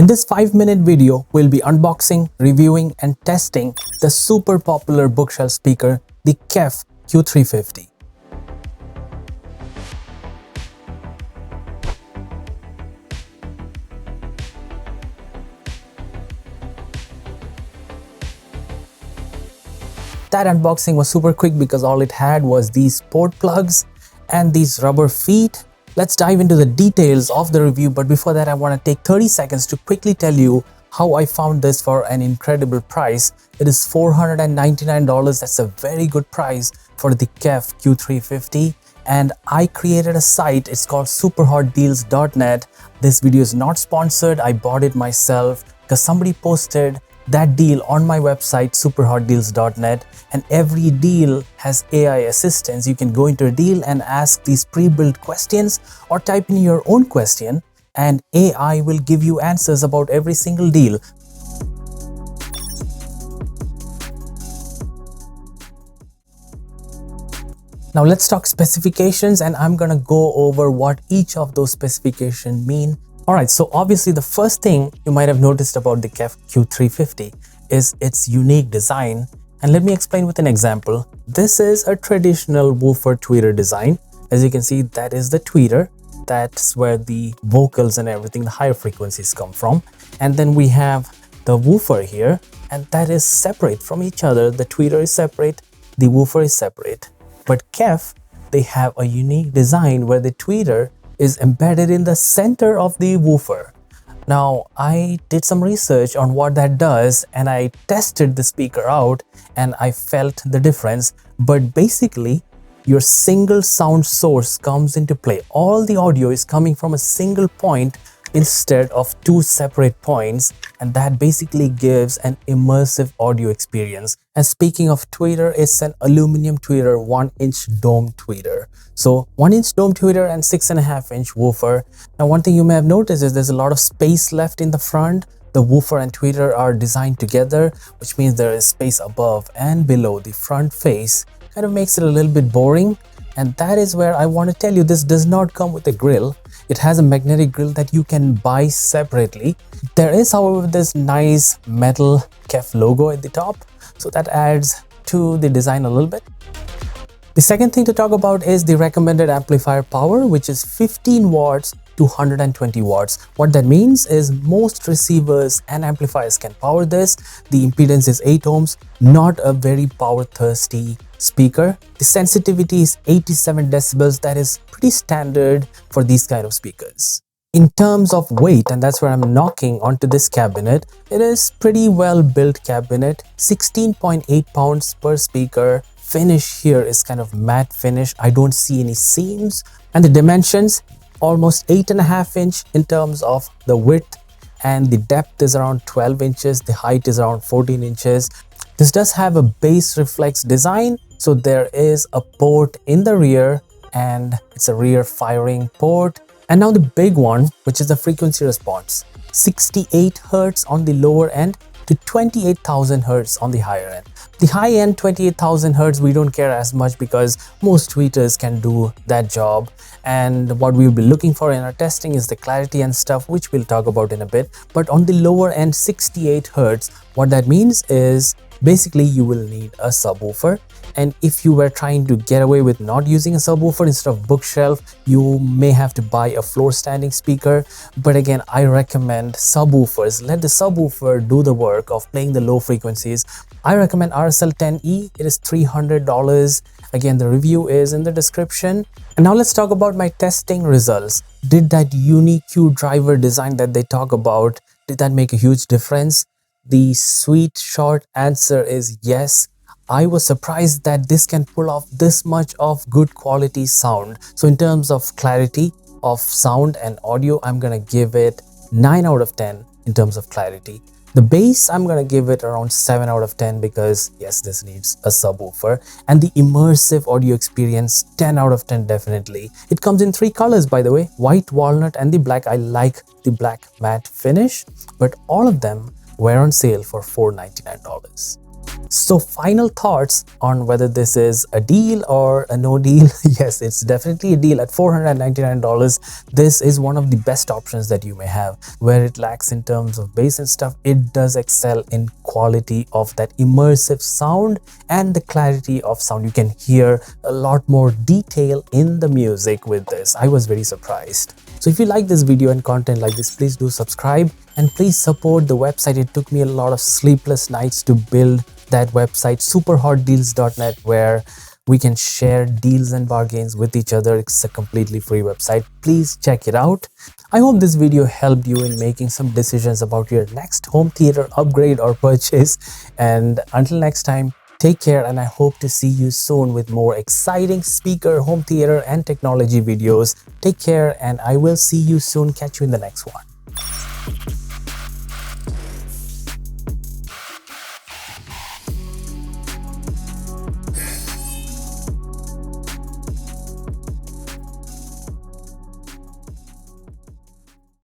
In this 5-minute video, we'll be unboxing, reviewing, and testing the super popular bookshelf speaker, the KEF Q350. That unboxing was super quick because all it had was these port plugs and these rubber feet. Let's dive into the details of the review, but before that I want to take 30 seconds to quickly tell you how I found this for an incredible price. It is $499. That's a very good price for the KEF Q350, and I created a site. It's called superhotdeals.net. This video is not sponsored. I bought it myself because somebody posted that deal on my website superhotdeals.net, and every deal has AI assistance. You can go into a deal and ask these pre-built questions or type in your own question and AI will give you answers about every single deal. Now let's talk specifications, and I'm gonna go over what each of those specifications mean. Alright, so obviously the first thing you might have noticed about the KEF Q350 is its unique design. And let me explain with an example. This is a traditional woofer tweeter design. As you can see, that is the tweeter. That's where the vocals and everything, the higher frequencies come from. And then we have the woofer here, and that is separate from each other. The tweeter is separate, the woofer is separate. But KEF, they have a unique design where the tweeter is embedded in the center of the woofer. Now, I did some research on what that does and I tested the speaker out and I felt the difference. But basically, your single sound source comes into play. All the audio is coming from a single point instead of two separate points, and that basically gives an immersive audio experience. And speaking of tweeter, it's an aluminum tweeter, 1-inch dome tweeter. So 1-inch dome tweeter and 6.5-inch woofer. Now one thing you may have noticed is there's a lot of space left in the front. The woofer and tweeter are designed together, which means there is space above and below the front face. Kind of makes it a little bit boring. And that is where I want to tell you, this does not come with a grill. It has a magnetic grill that you can buy separately. There is, however, this nice metal KEF logo at the top, so that adds to the design a little bit. The second thing to talk about is the recommended amplifier power, which is 15 watts to 120 watts. What that means is most receivers and amplifiers can power this. The impedance is 8 ohms, not a very power thirsty speaker. The sensitivity is 87 decibels. That is pretty standard for these kind of speakers. In terms of weight, and that's where I'm knocking onto this cabinet, it is pretty well built cabinet, 16.8 pounds per speaker. Finish here is kind of matte finish. I don't see any seams. And the dimensions, almost 8.5-inch in terms of the width, and the depth is around 12 inches. The height is around 14 inches. This does have a base reflex design. So there is a port in the rear, and it's a rear firing port. And now the big one, which is the frequency response, 68 Hertz on the lower end to 28,000 Hertz on the higher end. The high end 28,000 Hertz we don't care as much because most tweeters can do that job. And what we'll be looking for in our testing is the clarity and stuff, which we'll talk about in a bit. But on the lower end 68 Hertz, what that means is basically you will need a subwoofer. And if you were trying to get away with not using a subwoofer instead of bookshelf, you may have to buy a floor standing speaker. But again, I recommend subwoofers. Let the subwoofer do the work of playing the low frequencies. I recommend RSL10E. It is $300. Again, the review is in the description. And now let's talk about my testing results. Did that Uni-Q driver design that they talk about, did that make a huge difference? The sweet short answer is yes. I was surprised that this can pull off this much of good quality sound. So in terms of clarity of sound and audio, I'm gonna give it 9 out of 10 in terms of clarity. The bass, I'm gonna give it around 7 out of 10 because yes, this needs a subwoofer. And the immersive audio experience, 10 out of 10 definitely. It comes in 3 colors, by the way, white, walnut, and the black. I like the black matte finish, but all of them were on sale for $499. So final thoughts on whether this is a deal or a no deal. Yes, it's definitely a deal. At $499, this is one of the best options that you may have. Where it lacks in terms of bass and stuff, it does excel in quality of that immersive sound and the clarity of sound. You can hear a lot more detail in the music with this. I was very surprised. So if you like this video and content like this, please do subscribe and please support the website. It took me a lot of sleepless nights to build that website, superhotdeals.net, where we can share deals and bargains with each other. It's a completely free website. Please check it out. I hope this video helped you in making some decisions about your next home theater upgrade or purchase. And until next time, take care, and I hope to see you soon with more exciting speaker, home theater, and technology videos. Take care, and I will see you soon. Catch you in the next one.